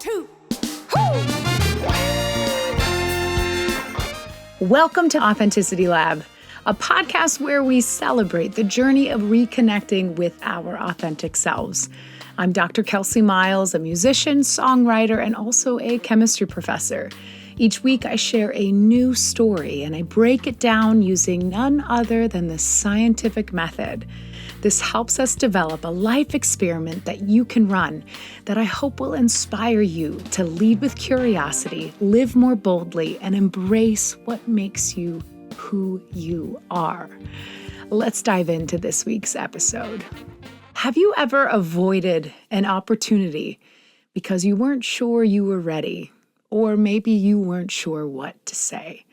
2. Woo! Welcome to Authenticity Lab, a podcast where we celebrate the journey of reconnecting with our authentic selves. I'm Dr. Kelsey Miles, a musician, songwriter, and also a chemistry professor. Each week I share a new story and I break it down using none other than the scientific method. This helps us develop a life experiment that you can run that I hope will inspire you to lead with curiosity, live more boldly, and embrace what makes you who you are. Let's dive into this week's episode. Have you ever avoided an opportunity because you weren't sure you were ready, or maybe you weren't sure what to say?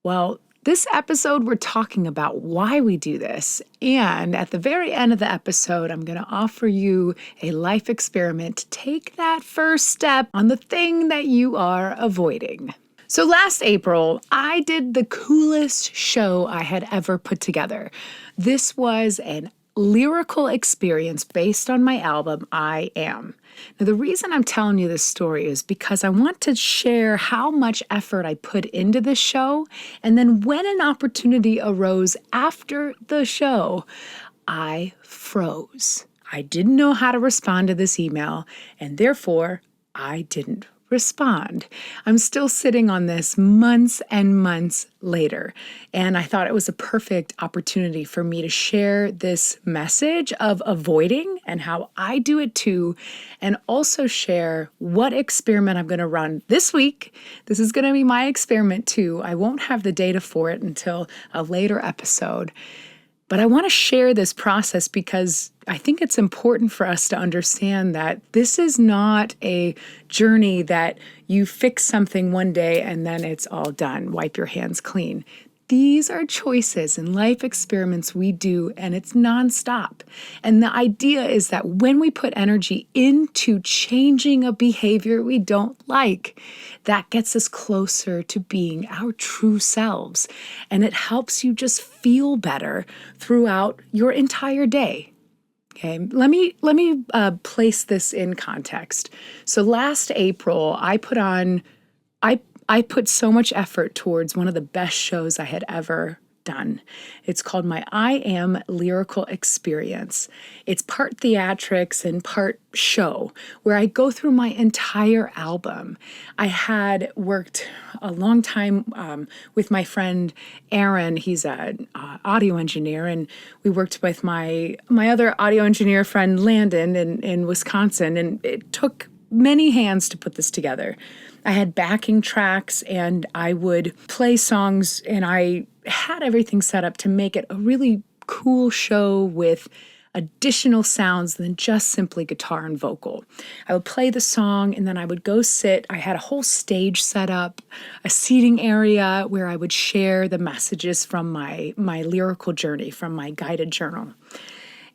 Well, this episode, we're talking about why we do this. And at the very end of the episode, I'm going to offer you a life experiment to take that first step on the thing that you are avoiding. So last April, I did the coolest show I had ever put together. This was an lyrical experience based on my album, I Am. Now, the reason I'm telling you this story is because I want to share how much effort I put into this show, and then when an opportunity arose after the show, I froze. I didn't know how to respond to this email, and therefore, I didn't respond. I'm still sitting on this months and months later, and I thought it was a perfect opportunity for me to share this message of avoiding and how I do it too, and also share what experiment I'm going to run this week. This is going to be my experiment too. I won't have the data for it until a later episode. But I want to share this process because I think it's important for us to understand that this is not a journey that you fix something one day and then it's all done. Wipe your hands clean. These are choices and life experiments we do, and it's nonstop. And the idea is that when we put energy into changing a behavior we don't like, that gets us closer to being our true selves. And it helps you just feel better throughout your entire day. Okay, let me place this in context. So last April, I put so much effort towards one of the best shows I had ever done. It's called my I Am Lyrical Experience. It's part theatrics and part show, where I go through my entire album. I had worked a long time with my friend Aaron. He's an audio engineer, and we worked with my other audio engineer friend Landon in Wisconsin, and it took many hands to put this together. I had backing tracks and I would play songs, and I had everything set up to make it a really cool show with additional sounds than just simply guitar and vocal. I would play the song and then I would go sit. I had a whole stage set up, a seating area where I would share the messages from my lyrical journey, from my guided journal.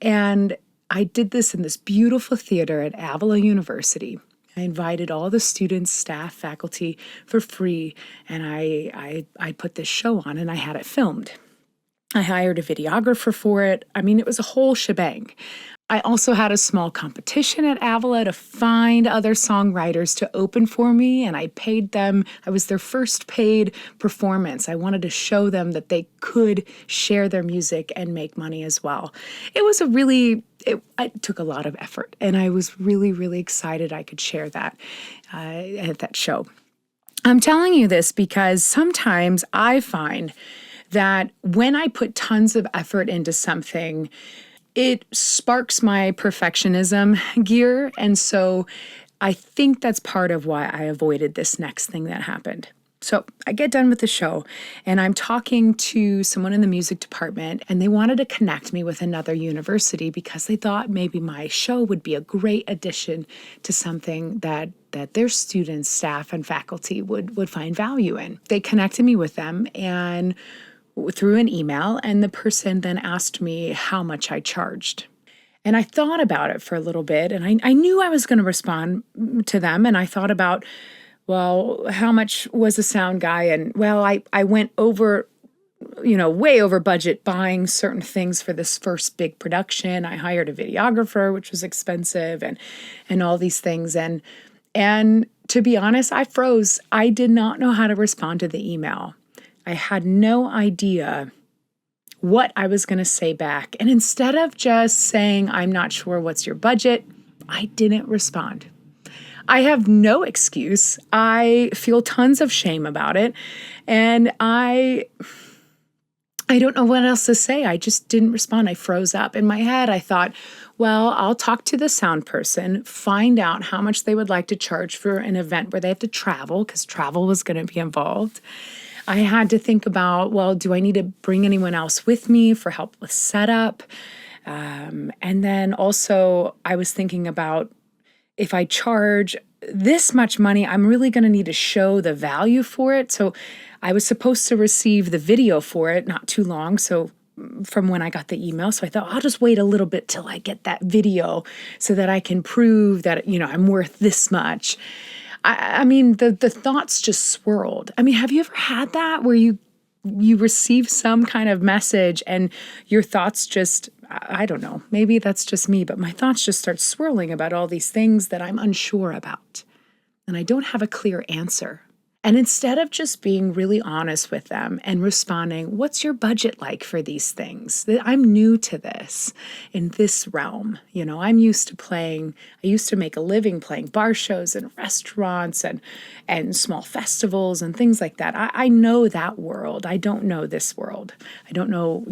And I did this in this beautiful theater at Avila University. I invited all the students, staff, faculty for free, and I put this show on and I had it filmed. I hired a videographer for it. I mean, it was a whole shebang. I also had a small competition at Avila to find other songwriters to open for me, and I paid them. I was their first paid performance. I wanted to show them that they could share their music and make money as well. It was it took a lot of effort, and I was really, really excited I could share that at that show. I'm telling you this because sometimes I find that when I put tons of effort into something, it sparks my perfectionism gear. And so I think that's part of why I avoided this next thing that happened. So I get done with the show and I'm talking to someone in the music department, and they wanted to connect me with another university because they thought maybe my show would be a great addition to something that their students, staff, and faculty would find value in. They connected me with them and through an email, and the person then asked me how much I charged. And I thought about it for a little bit, and I knew I was going to respond to them, and I thought about, well, how much was the sound guy? And well, I went over, way over budget buying certain things for this first big production. I hired a videographer, which was expensive, and all these things. And to be honest, I froze. I did not know how to respond to the email. I had no idea what I was going to say back. And instead of just saying, I'm not sure what's your budget, I didn't respond. I have no excuse. I feel tons of shame about it. And I don't know what else to say. I just didn't respond. I froze up. In my head, I thought, well, I'll talk to the sound person, find out how much they would like to charge for an event where they have to travel, because travel was going to be involved. I had to think about, well, do I need to bring anyone else with me for help with setup? And then also I was thinking about, if I charge this much money, I'm really going to need to show the value for it. So I was supposed to receive the video for it not too long. So from when I got the email. So I thought, I'll just wait a little bit till I get that video so that I can prove that, I'm worth this much. I mean, the thoughts just swirled. I mean, have you ever had that where you receive some kind of message and your thoughts just, I don't know, maybe that's just me, but my thoughts just start swirling about all these things that I'm unsure about. And I don't have a clear answer. And instead of just being really honest with them and responding, what's your budget like for these things? I'm new to this in this realm. I'm used to I used to make a living playing bar shows and restaurants and small festivals and things like that. I know that world. I don't know this world. I don't know,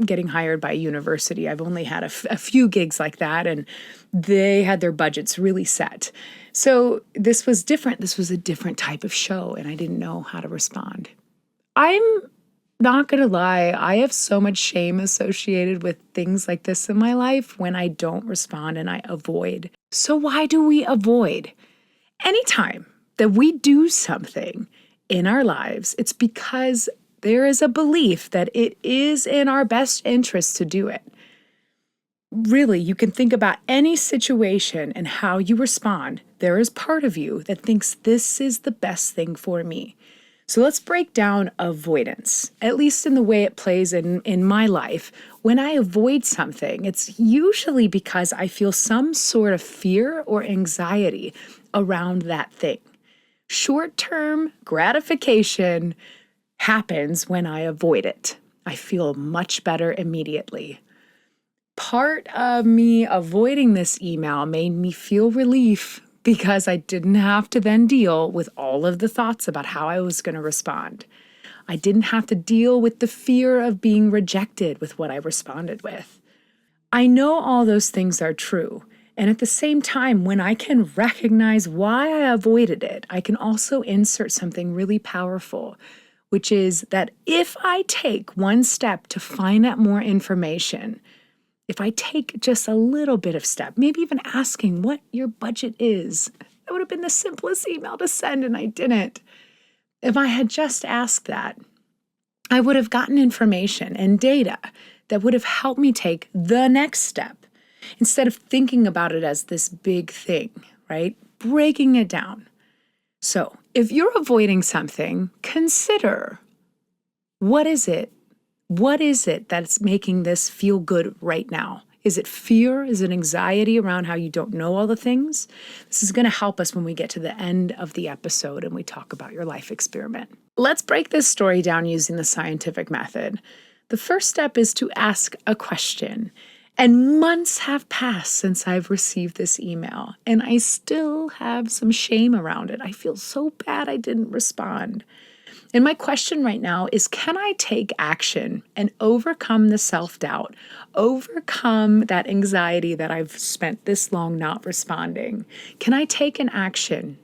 getting hired by a university. I've only had a few gigs like that, and they had their budgets really set. So this was different. This was a different type of show, and I didn't know how to respond. I'm not going to lie. I have so much shame associated with things like this in my life when I don't respond and I avoid. So why do we avoid? Anytime that we do something in our lives, it's because there is a belief that it is in our best interest to do it. Really, you can think about any situation and how you respond. There is part of you that thinks this is the best thing for me. So let's break down avoidance, at least in the way it plays in my life. When I avoid something, it's usually because I feel some sort of fear or anxiety around that thing. Short-term gratification happens when I avoid it. I feel much better immediately. Part of me avoiding this email made me feel relief because I didn't have to then deal with all of the thoughts about how I was going to respond. I didn't have to deal with the fear of being rejected with what I responded with. I know all those things are true. And at the same time, when I can recognize why I avoided it, I can also insert something really powerful, which is that if I take one step to find out more information, if I take just a little bit of step, maybe even asking what your budget is, that would have been the simplest email to send, and I didn't. If I had just asked that, I would have gotten information and data that would have helped me take the next step instead of thinking about it as this big thing, right? Breaking it down. So if you're avoiding something, consider, what is it? What is it that's making this feel good right now? Is it fear? Is it anxiety around how you don't know all the things? This is going to help us when we get to the end of the episode and we talk about your life experiment. Let's break this story down using the scientific method. The first step is to ask a question. And months have passed since I've received this email, and I still have some shame around it. I feel so bad I didn't respond. And my question right now is, can I take action and overcome the self-doubt, overcome that anxiety that I've spent this long not responding? Can I take an action?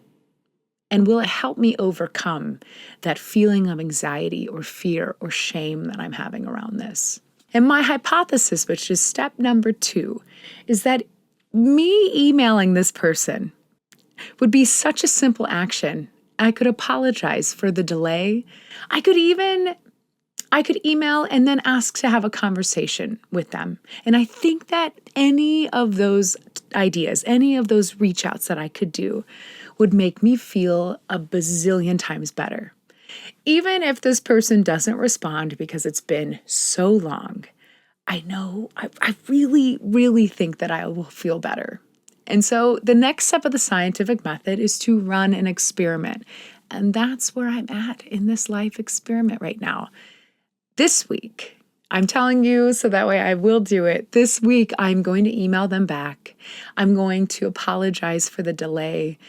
And will it help me overcome that feeling of anxiety or fear or shame that I'm having around this? And my hypothesis, which is step number 2, is that me emailing this person would be such a simple action. I could apologize for the delay. I could email and then ask to have a conversation with them. And I think that any of those ideas, any of those reach outs that I could do would make me feel a bazillion times better. Even if this person doesn't respond because it's been so long, I know, I really, really think that I will feel better. And so the next step of the scientific method is to run an experiment. And that's where I'm at in this life experiment right now. This week, I'm telling you, so that way I will do it. This week, I'm going to email them back. I'm going to apologize for the delay.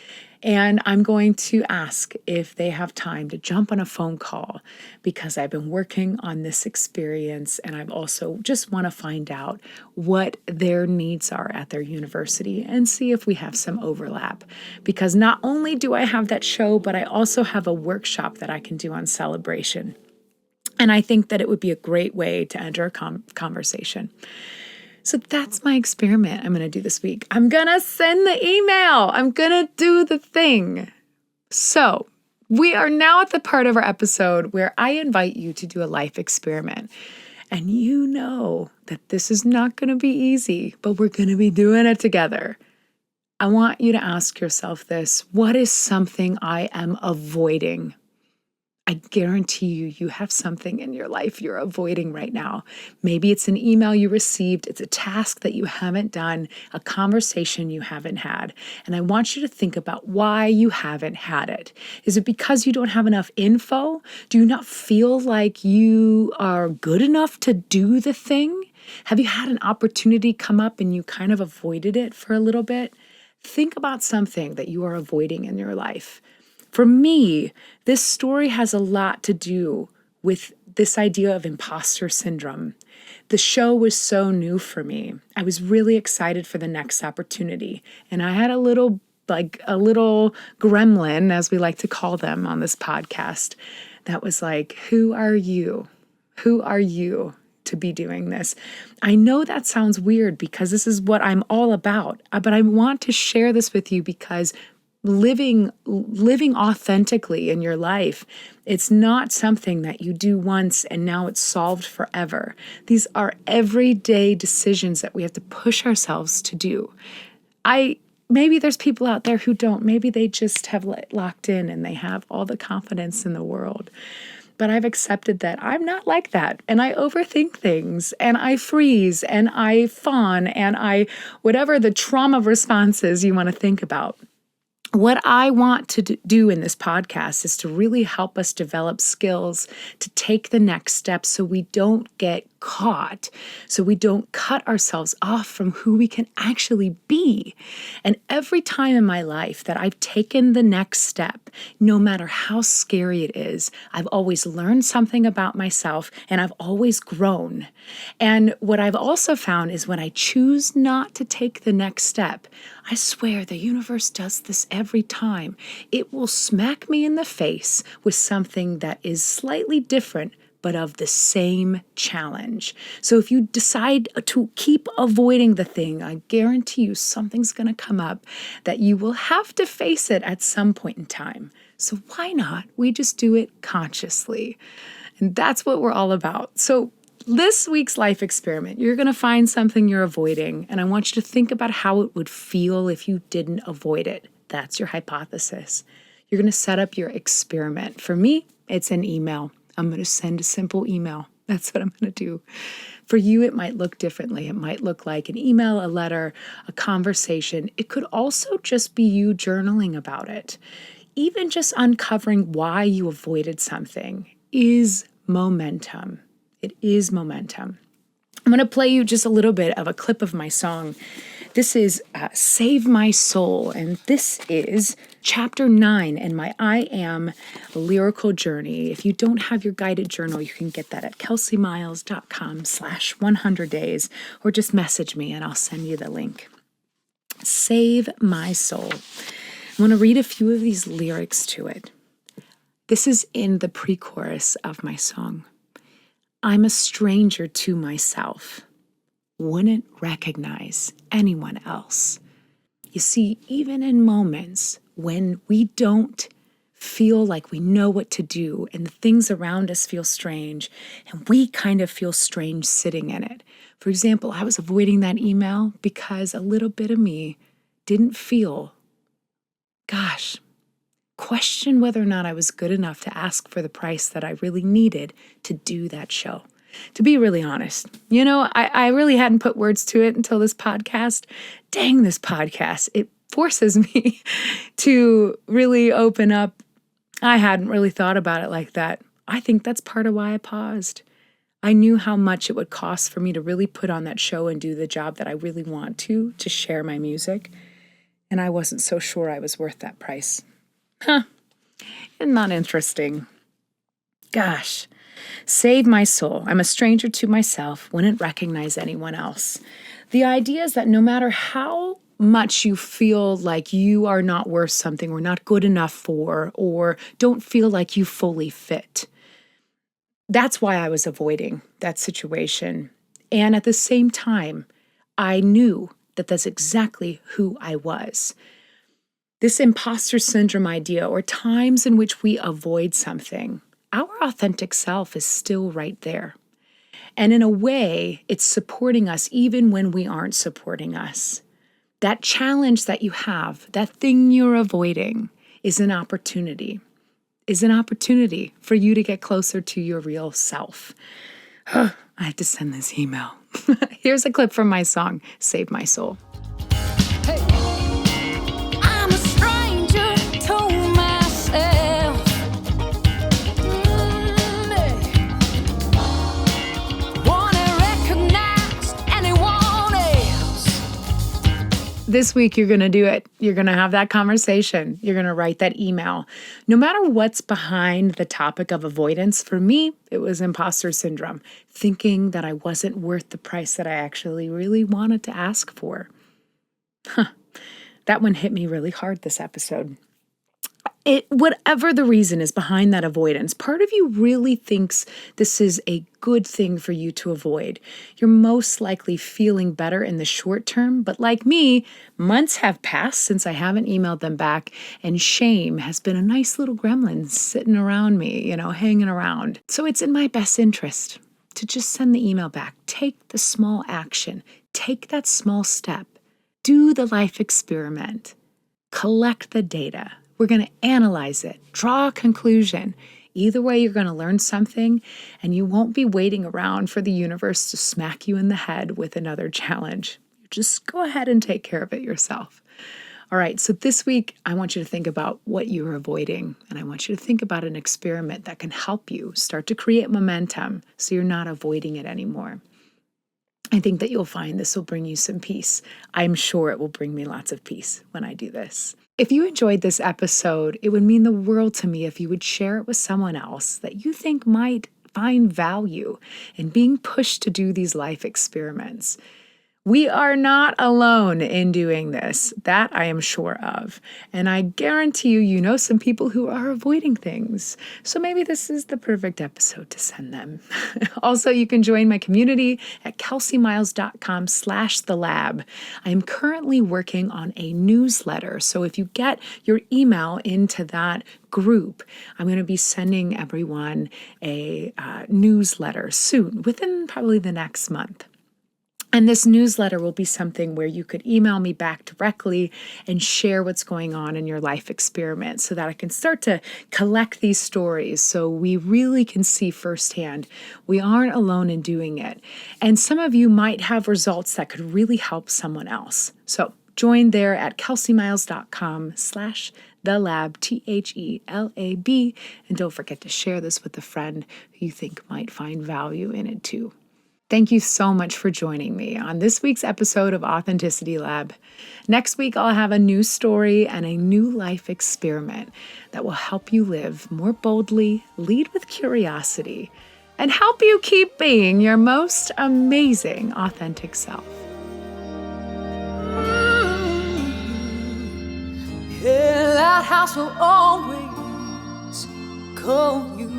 And I'm going to ask if they have time to jump on a phone call because I've been working on this experience and I've also just want to find out what their needs are at their university and see if we have some overlap. Because not only do I have that show, but I also have a workshop that I can do on celebration. And I think that it would be a great way to enter a conversation. So that's my experiment I'm going to do this week. I'm going to send the email. I'm going to do the thing. So we are now at the part of our episode where I invite you to do a life experiment. And you know that this is not going to be easy, but we're going to be doing it together. I want you to ask yourself this: what is something I am avoiding? I guarantee you have something in your life you're avoiding right now. Maybe it's an email you received, it's a task that you haven't done, a conversation you haven't had. And I want you to think about why you haven't had it. Is it because you don't have enough info? Do you not feel like you are good enough to do the thing? Have you had an opportunity come up and you kind of avoided it for a little bit? Think about something that you are avoiding in your life. For me, this story has a lot to do with this idea of imposter syndrome. The show was so new for me. I was really excited for the next opportunity. And I had a little gremlin, as we like to call them on this podcast, that was like, who are you? Who are you to be doing this? I know that sounds weird because this is what I'm all about, but I want to share this with you because living authentically in your life, it's not something that you do once and now it's solved forever. These are everyday decisions that we have to push ourselves to do. Maybe there's people out there who don't. Maybe they just have locked in and they have all the confidence in the world. But I've accepted that I'm not like that. And I overthink things and I freeze and I fawn and whatever the trauma responses you want to think about. What I want to do in this podcast is to really help us develop skills to take the next step so we don't get caught, so we don't cut ourselves off from who we can actually be. And every time in my life that I've taken the next step, no matter how scary it is, I've always learned something about myself and I've always grown. And what I've also found is when I choose not to take the next step, I swear the universe does this every time. It will smack me in the face with something that is slightly different, but of the same challenge. So if you decide to keep avoiding the thing, I guarantee you something's going to come up that you will have to face it at some point in time. So why not? We just do it consciously. And that's what we're all about. So this week's life experiment, you're going to find something you're avoiding, and I want you to think about how it would feel if you didn't avoid it. That's your hypothesis. You're going to set up your experiment. For me, it's an email. I'm going to send a simple email. That's what I'm going to do. For you, it might look differently. It might look like an email, a letter, a conversation. It could also just be you journaling about it. Even just uncovering why you avoided something is momentum. It is momentum. I'm going to play you just a little bit of a clip of my song. This is Save My Soul, and this is chapter 9 in my I Am lyrical journey. If you don't have your guided journal, you can get that at kelseymiles.com/100days, or just message me and I'll send you the link. Save My Soul. I want to read a few of these lyrics to it. This is in the pre-chorus of my song. I'm a stranger to myself. Wouldn't recognize anyone else. You see, even in moments when we don't feel like we know what to do and the things around us feel strange and we kind of feel strange sitting in it. For example, I was avoiding that email because a little bit of me didn't feel, question whether or not I was good enough to ask for the price that I really needed to do that show. to be really honest. I really hadn't put words to it until this podcast. Dang, this podcast. It forces me to really open up. I hadn't really thought about it like that. I think that's part of why I paused. I knew how much it would cost for me to really put on that show and do the job that I really want to share my music. And I wasn't so sure I was worth that price. Isn't that interesting? Gosh, save my soul. I'm a stranger to myself, wouldn't recognize anyone else. The idea is that no matter how much you feel like you are not worth something or not good enough for, or don't feel like you fully fit, that's why I was avoiding that situation. And at the same time, I knew that that's exactly who I was. This imposter syndrome idea, or times in which we avoid something, our authentic self is still right there. And in a way, it's supporting us even when we aren't supporting us. That challenge that you have, that thing you're avoiding, is an opportunity for you to get closer to your real self. I had to send this email. Here's a clip from my song, Save My Soul. Hey. I'm a stranger to myself. Wanna recognize anyone else. This week, you're going to do it. You're going to have that conversation. You're going to write that email. No matter what's behind the topic of avoidance, for me, it was imposter syndrome, thinking that I wasn't worth the price that I actually really wanted to ask for. That one hit me really hard this episode. Whatever the reason is behind that avoidance, part of you really thinks this is a good thing for you to avoid. You're most likely feeling better in the short term, but like me, months have passed since I haven't emailed them back, and shame has been a nice little gremlin sitting around me, hanging around. So it's in my best interest to just send the email back. Take the small action. Take that small step. Do the life experiment. Collect the data. We're going to analyze it, draw a conclusion. Either way, you're going to learn something, and you won't be waiting around for the universe to smack you in the head with another challenge. Just go ahead and take care of it yourself. All right, so this week, I want you to think about what you're avoiding, and I want you to think about an experiment that can help you start to create momentum so you're not avoiding it anymore. I think that you'll find this will bring you some peace. I'm sure it will bring me lots of peace when I do this. If you enjoyed this episode, it would mean the world to me if you would share it with someone else that you think might find value in being pushed to do these life experiments. We are not alone in doing this. That I am sure of. And I guarantee you know some people who are avoiding things. So maybe this is the perfect episode to send them. Also, you can join my community at kelseymiles.com/thelab. I am currently working on a newsletter. So if you get your email into that group, I'm going to be sending everyone a newsletter soon, within probably the next month. And this newsletter will be something where you could email me back directly and share what's going on in your life experiment so that I can start to collect these stories so we really can see firsthand we aren't alone in doing it. And some of you might have results that could really help someone else. So join there at kelseymiles.com/thelab, THELAB. And don't forget to share this with a friend who you think might find value in it too. Thank you so much for joining me on this week's episode of Authenticity Lab. Next week, I'll have a new story and a new life experiment that will help you live more boldly, lead with curiosity, and help you keep being your most amazing authentic self. Yeah, that house will always call you.